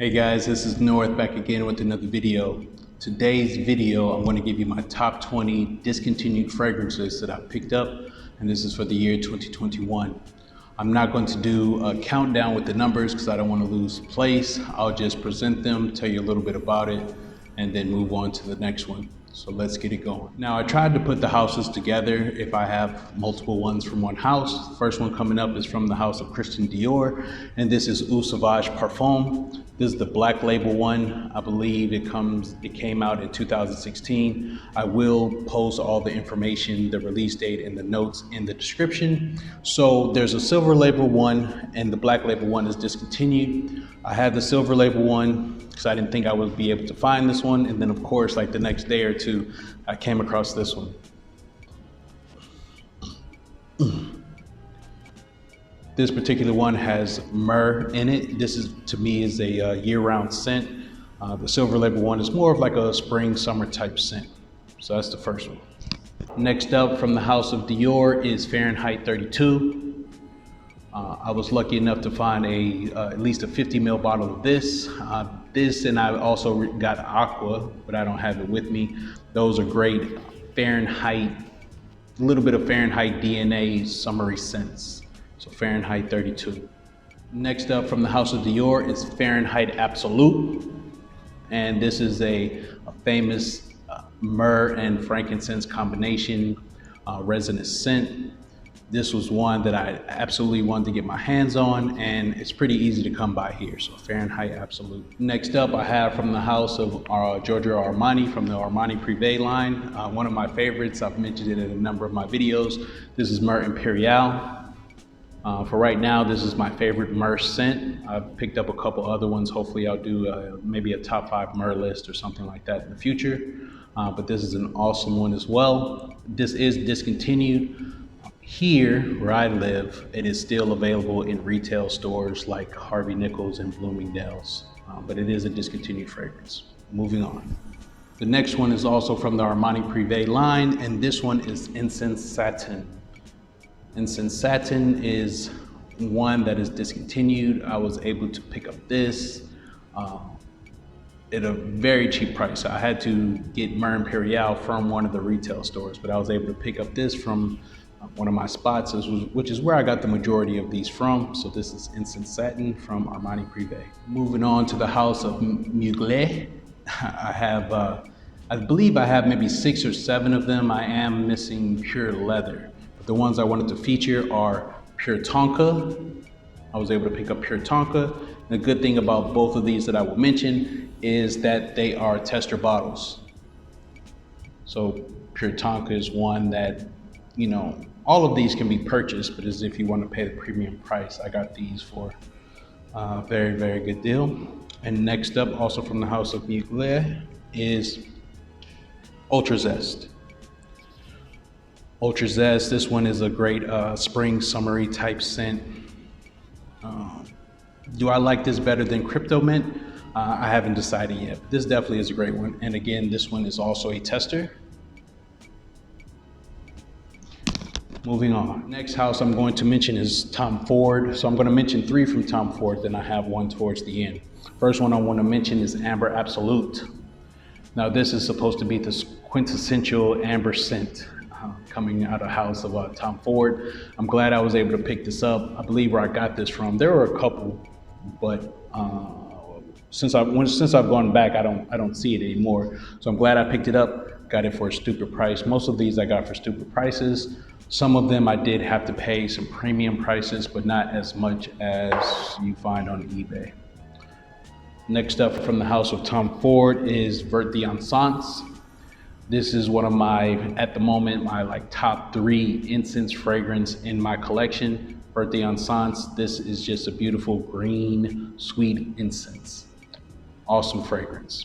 Hey guys, this is Noir back again with another video. Today's video, I'm going to give you my top 20 discontinued fragrances that I picked up, and this is for the year 2021. I'm not going to do a countdown with the numbers because I don't want to lose place. I'll just present them, tell you a little bit about it, and then move on to the next one. So let's get it going. Now I tried to put the houses together if I have multiple ones from one house. The first one coming up is from the house of Christian Dior, and this is Sauvage Parfum. This is the black label one. I believe it came out in 2016. I will post all the information, the release date, and the notes in the description. So there's a silver label one and the black label one is discontinued. I had the silver label one because I didn't think I would be able to find this one. And then of course, like the next day or two, I came across this one. This particular one has myrrhe in it. This is, to me, is a year-round scent. The silver label one is more of like a spring, summer type scent. So that's the first one. Next up from the house of Dior is Fahrenheit 32. I was lucky enough to find at least a 50 ml bottle of this. And I also got Aqua, but I don't have it with me. Those are great Fahrenheit, a little bit of Fahrenheit DNA summery scents. So Fahrenheit 32. Next up from the house of Dior is Fahrenheit Absolute. And this is a famous myrrhe and frankincense combination resinous scent. This was one that I absolutely wanted to get my hands on, and it's pretty easy to come by here. So Fahrenheit Absolute. Next up I have from the house of Giorgio Armani from the Armani Privé line. One of my favorites, I've mentioned it in a number of my videos. This is Myrrhe Impériale. For right now, this is my favorite myrrhe scent. I've picked up a couple other ones. Hopefully I'll do maybe a top 5 myrrhe list or something like that in the future. But this is an awesome one as well. This is discontinued. Here, where I live, it is still available in retail stores like Harvey Nichols and Bloomingdale's. But it is a discontinued fragrance. Moving on. The next one is also from the Armani Privé line, and this one is Incense Satin. Incense Satin is one that is discontinued. I was able to pick up this at a very cheap price. I had to get Myrrhe Impériale from one of the retail stores, but I was able to pick up this from one of my spots, which is where I got the majority of these from. So this is Incense Satin from Armani Privé. Moving on to the house of Mugler. I believe I have maybe 6 or 7 of them. I am missing pure leather. The ones I wanted to feature are pure Tonka. I was able to pick up pure Tonka. And the good thing about both of these that I will mention is that they are tester bottles. So pure Tonka is one that, you know, all of these can be purchased, but as if you want to pay the premium price, I got these for a very, very good deal. And next up, also from the house of Mugler, is Ultra Zest. Ultra Zest, this one is a great spring summery type scent. Do I like this better than Crypto Mint? I haven't decided yet, but this definitely is a great one. And again, this one is also a tester. Moving on. Next house I'm going to mention is Tom Ford. So I'm going to mention 3 from Tom Ford, then I have one towards the end. First one I want to mention is Amber Absolute. Now this is supposed to be the quintessential amber scent coming out of house of Tom Ford. I'm glad I was able to pick this up. I believe where I got this from. There were a couple, but since I've gone back, I don't see it anymore. So I'm glad I picked it up. Got it for a stupid price. Most of these I got for stupid prices. Some of them I did have to pay some premium prices, but not as much as you find on eBay. Next up from the house of Tom Ford is Vert the Encens. This is one of my, at the moment, my top 3 incense fragrance in my collection. Vert the Encens. This is just a beautiful green, sweet incense. Awesome fragrance.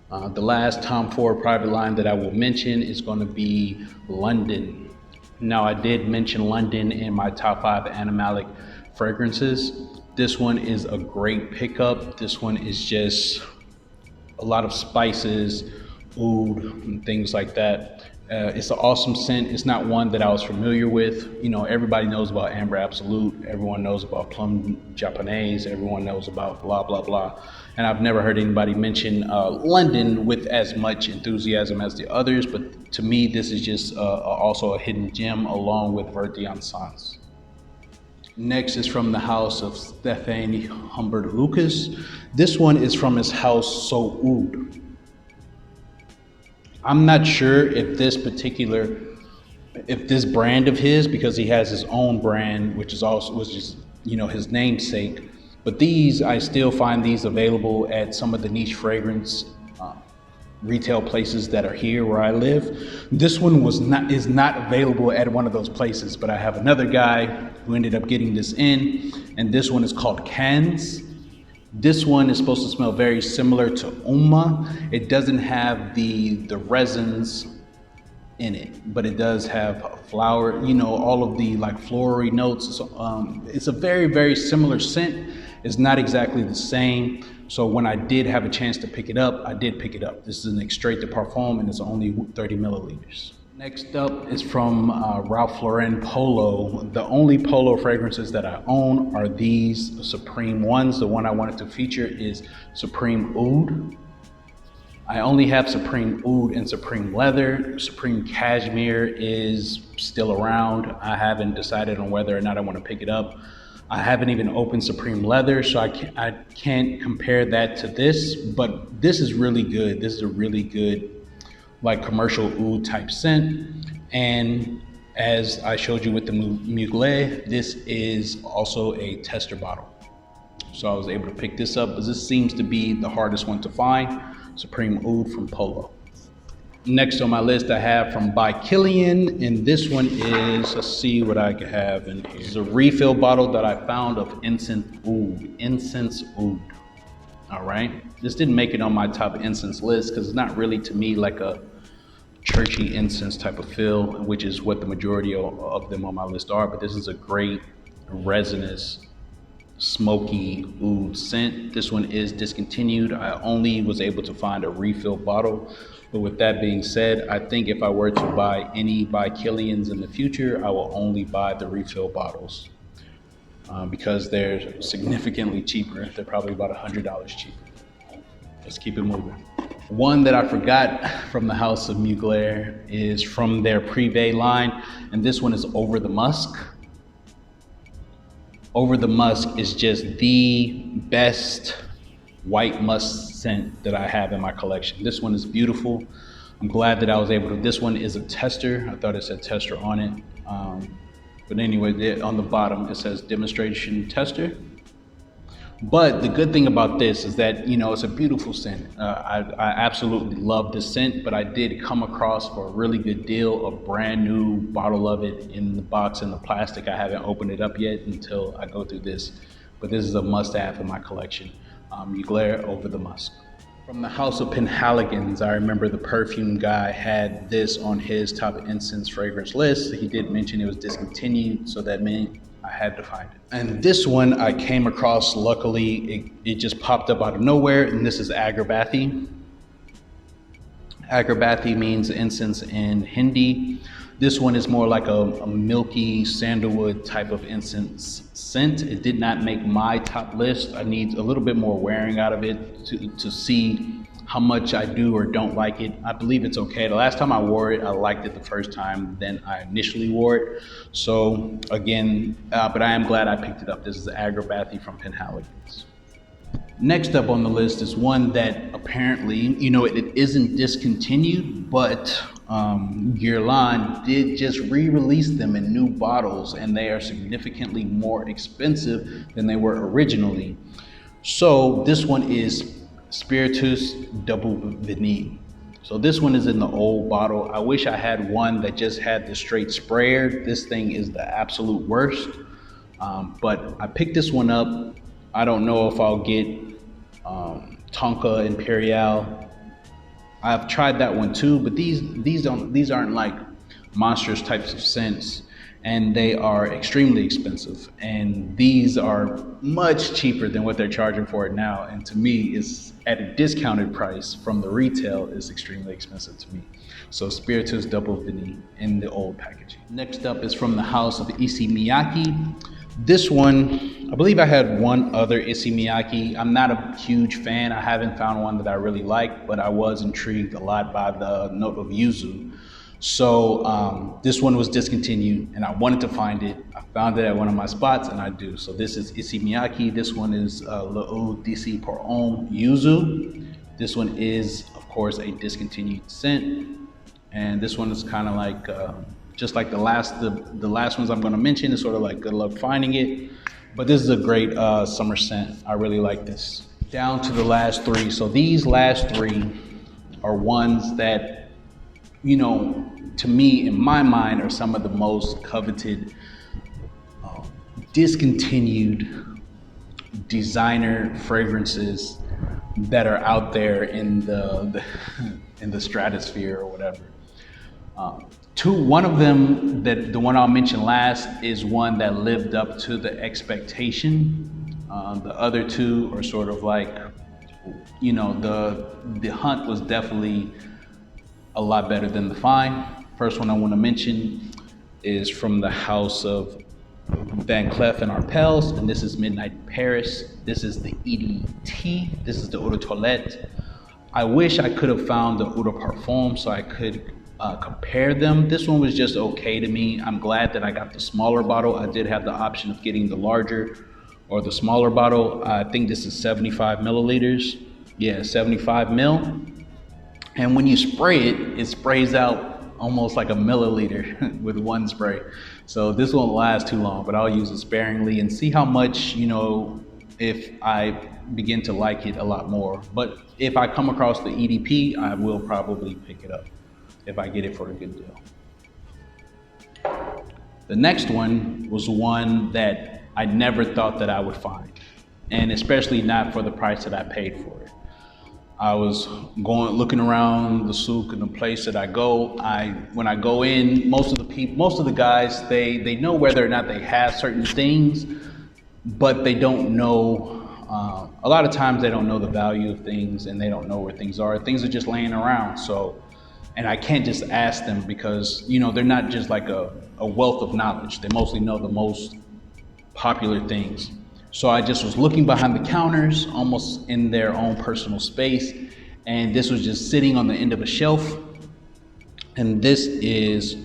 The last Tom Ford private line that I will mention is going to be London. Now I did mention London in my top 5 animalic fragrances. This one is a great pickup. This one is just a lot of spices, oud, and things like that. It's an awesome scent. It's not one that I was familiar with. You know, everybody knows about Amber Absolute. Everyone knows about Plum Japonaise. Everyone knows about blah, blah, blah. And I've never heard anybody mention London with as much enthusiasm as the others. But to me, this is just also a hidden gem along with Vert de Encens. Next is from the house of Stefan Humbert Lucas. This one is from his house SoOud. I'm not sure if this brand of his, because he has his own brand, which is you know, his namesake. But these, I still find these available at some of the niche fragrance retail places that are here where I live. This one is not available at one of those places, but I have another guy who ended up getting this in, and this one is called Kanz. This one is supposed to smell very similar to Homme. It doesn't have the resins in it, but it does have a flower, you know, all of the like floral notes. So, it's a very, very similar scent. It's not exactly the same. So when I did have a chance to pick it up, I did pick it up. This is an extrait de Parfum, and it's only 30 milliliters. Next up is from Ralph Lauren Polo. The only Polo fragrances that I own are these Supreme ones. The one I wanted to feature is Supreme Oud. I only have Supreme Oud and Supreme Leather. Supreme Cashmere is still around. I haven't decided on whether or not I want to pick it up. I haven't even opened Supreme Leather, so I can't compare that to this, but this is really good. This is a really good like commercial oud type scent. And as I showed you with the Mugler, this is also a tester bottle. So I was able to pick this up, but this seems to be the hardest one to find, Supreme Oud from Polo. Next on my list I have from By Kilian, and this one is, let's see what I can have in here. It's a refill bottle that I found of Incense Oud. All right, this didn't make it on my top incense list because it's not really to me like a churchy incense type of feel, which is what the majority of them on my list are. But this is a great resinous, smoky oud scent. This one is discontinued. I only was able to find a refill bottle. But with that being said, I think if I were to buy any By Kilians in the future, I will only buy the refill bottles. Because they're significantly cheaper. They're probably about $100 cheaper. Let's keep it moving. One that I forgot from the house of Mugler is from their Privé line, and this one is Over the Musk. Over the Musk is just the best white musk scent that I have in my collection. This one is beautiful. I'm glad that I was able to, this one is a tester. I thought it said tester on it. But anyway, on the bottom, it says demonstration tester. But the good thing about this is that, you know, it's a beautiful scent. I absolutely love this scent, but I did come across for a really good deal, a brand new bottle of it in the box in the plastic. I haven't opened it up yet until I go through this, but this is a must-have in my collection. Mugler Over the Musk. From the house of PENHALIGON'S, I remember the perfume guy had this on his top incense fragrance list. He did mention it was discontinued, so that meant I had to find it. And this one I came across, luckily, it just popped up out of nowhere, and this is Agarbathi. Agarbathi means incense in Hindi. This one is more like a milky sandalwood type of incense scent. It did not make my top list. I need a little bit more wearing out of it to see how much I do or don't like it. I believe it's okay. The last time I wore it, I liked it the first time than I initially wore it. So again, but I am glad I picked it up. This is Agarbathi from PENHALIGON'S. Next up on the list is one that apparently, you know, it isn't discontinued, but Guerlain did just re-release them in new bottles, and they are significantly more expensive than they were originally. So this one is Spiritueuse Double Vanille. So this one is in the old bottle. I wish I had one that just had the straight sprayer. This thing is the absolute worst. But I picked this one up. I don't know if I'll get Tonka Impériale. I've tried that one too, but these aren't like monstrous types of scents. and they are extremely expensive. And these are much cheaper than what they're charging for it now. And to me, it's at a discounted price from the retail is extremely expensive to me. So Spiritueuse Double Vanille in the old packaging. Next up is from the house of Issey Miyake. This one, I believe I had one other Issey Miyake. I'm not a huge fan. I haven't found one that I really like, but I was intrigued a lot by the note of Yuzu. So this one was discontinued and I wanted to find it. I found it at one of my spots and I do. So this is Issey Miyake. This one is SoOud DC pour Homme Yuzu. This one is, of course, a discontinued scent. And this one is kind of like, just like the last ones I'm gonna mention, is sort of like good luck finding it. But this is a great summer scent. I really like this. Down to the last three. So these last three are ones that, you know, to me, in my mind, are some of the most coveted, discontinued designer fragrances that are out there in the in the stratosphere or whatever. One of them, that the one I'll mention last, is one that lived up to the expectation. The other two are sort of like, you know, the hunt was definitely a lot better than the find. First one I want to mention is from the house of Van Cleef and Arpels, and this is Midnight in Paris. This is the EDT. This is the Eau de Toilette. I wish I could have found the Eau de Parfum so I could compare them. This one was just okay to me. I'm glad that I got the smaller bottle. I did have the option of getting the larger or the smaller bottle. I think this is 75 milliliters. Yeah, 75 mil. And when you spray it, it sprays out almost like a milliliter with one spray. So this won't last too long, but I'll use it sparingly and see how much, you know, if I begin to like it a lot more. But if I come across the EDP, I will probably pick it up if I get it for a good deal. The next one was one that I never thought that I would find, and especially not for the price that I paid for it. I was looking around the souk and the place that I go. When I go in, most of the guys, they know whether or not they have certain things, but they don't know. A lot of times they don't know the value of things, and they don't know where things are. Things are just laying around. So, and I can't just ask them because, you know, they're not just like a wealth of knowledge. They mostly know the most popular things. So I just was looking behind the counters, almost in their own personal space. And this was just sitting on the end of a shelf. And this is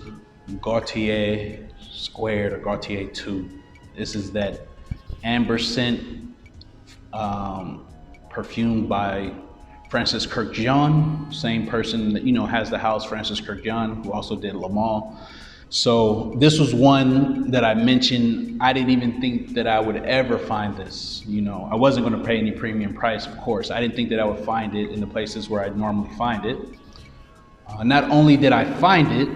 Gaultier Squared or Gaultier 2. This is that amber scent, perfumed by Francis Kurkdjian, same person that, you know, has the house, Francis Kurkdjian, who also did Le Mans. So this was one that I mentioned. I didn't even think that I would ever find this. You know, I wasn't going to pay any premium price, of course. I didn't think that I would find it in the places where I'd normally find it. Not only did I find it,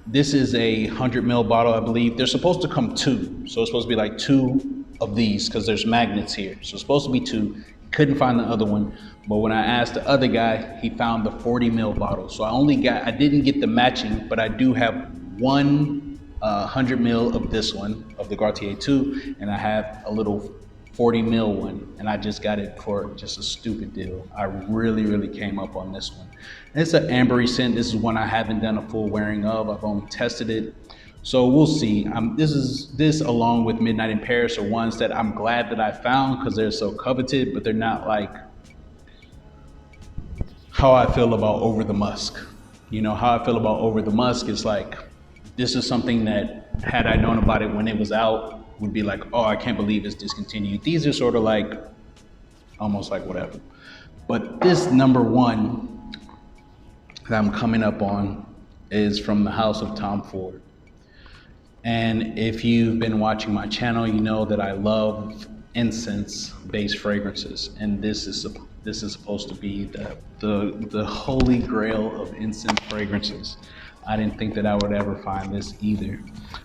this is a 100 ml bottle, I believe. They're supposed to come two. So it's supposed to be like two of these because there's magnets here. So it's supposed to be two. Couldn't find the other one. But when I asked the other guy, he found the 40 ml bottle. So I didn't get the matching, but I do have one 100 ml of this one, of the Gaultier 2, and I have a little 40 ml one, and I just got it for just a stupid deal. I really came up on this one. It's an ambery scent. This is one I haven't done a full wearing of. I've only tested it. So we'll see. This along with Midnight in Paris are ones that I'm glad that I found because they're so coveted, but they're not like how I feel about Over the Musk. You know, how I feel about Over the Musk is like, this is something that, had I known about it when it was out, would be like, oh, I can't believe it's discontinued. These are sort of like, almost like whatever. But this number one that I'm coming up on is from the house of Tom Ford. And if you've been watching my channel, you know that I love incense-based fragrances, and this is supposed to be the holy grail of incense fragrances. I didn't think that I would ever find this either.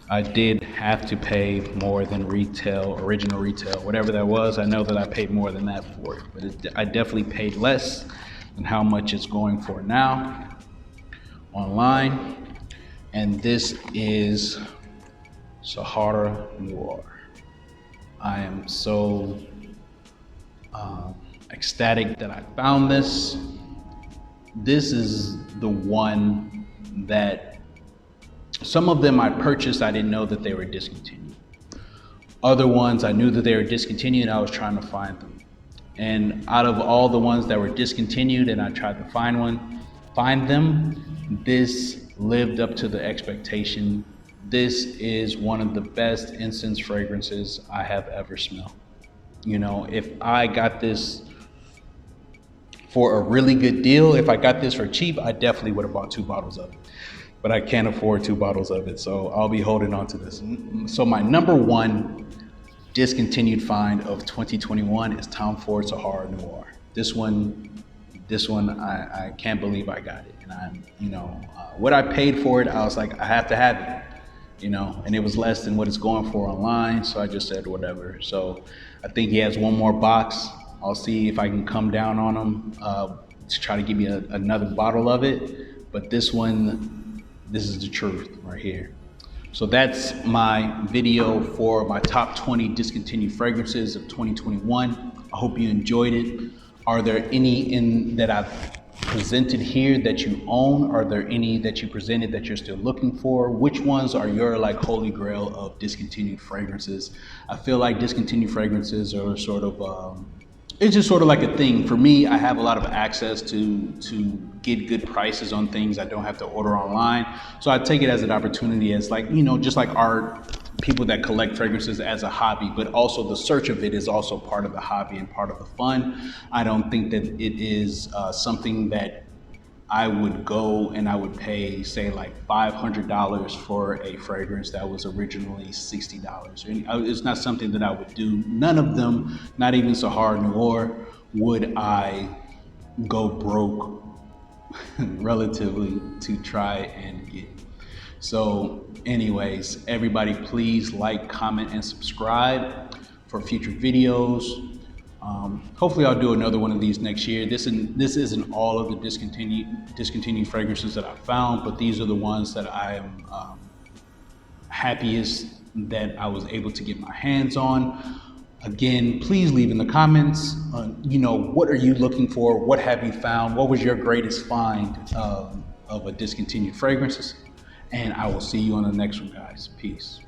I did have to pay more than retail, original retail, whatever that was. I know that I paid more than that for it, but I definitely paid less than how much it's going for now online. And this is Sahara Noir. I am so ecstatic that I found this. This is the one that some of them I purchased, I didn't know that they were discontinued. Other ones I knew that they were discontinued, I was trying to find them. And out of all the ones that were discontinued and I tried to find them, this lived up to the expectation. This is one of the best incense fragrances I have ever smelled. You know, if I got this for a really good deal, if I got this for cheap, I definitely would have bought 2 bottles of it. But I can't afford 2 bottles of it, so I'll be holding on to this. So my number 1 discontinued find of 2021 is Tom Ford Sahara Noir. This one, I can't believe I got it. And I'm, you know, what I paid for it, I was like, I have to have it, you know, and it was less than what it's going for online. So I just said, whatever. So I think he has 1 more box. I'll see if I can come down on him to try to give me another bottle of it. But this one, this is the truth right here. So that's my video for my top 20 discontinued fragrances of 2021. I hope you enjoyed it. Are there any that I've presented here that you own? Are there any that you presented that you're still looking for? Which ones are your like holy grail of discontinued fragrances? I feel like discontinued fragrances are sort of, it's just sort of like a thing. For me, I have a lot of access to get good prices on things. I don't have to order online. So I take it as an opportunity, as like, you know, just like art, people that collect fragrances as a hobby, but also the search of it is also part of the hobby and part of the fun. I don't think that it is something that I would go and I would pay, say, like $500 for a fragrance that was originally $60. It's not something that I would do. None of them, not even Sahara Noir, would I go broke relatively to try and get. So anyways, everybody please like, comment, and subscribe for future videos. Hopefully I'll do another one of these next year. This isn't all of the discontinued fragrances that I found, but these are the ones that I am happiest that I was able to get my hands on. Again, please leave in the comments, you know, what are you looking for? What have you found? What was your greatest find of a discontinued fragrances? And I will see you on the next one, guys. Peace.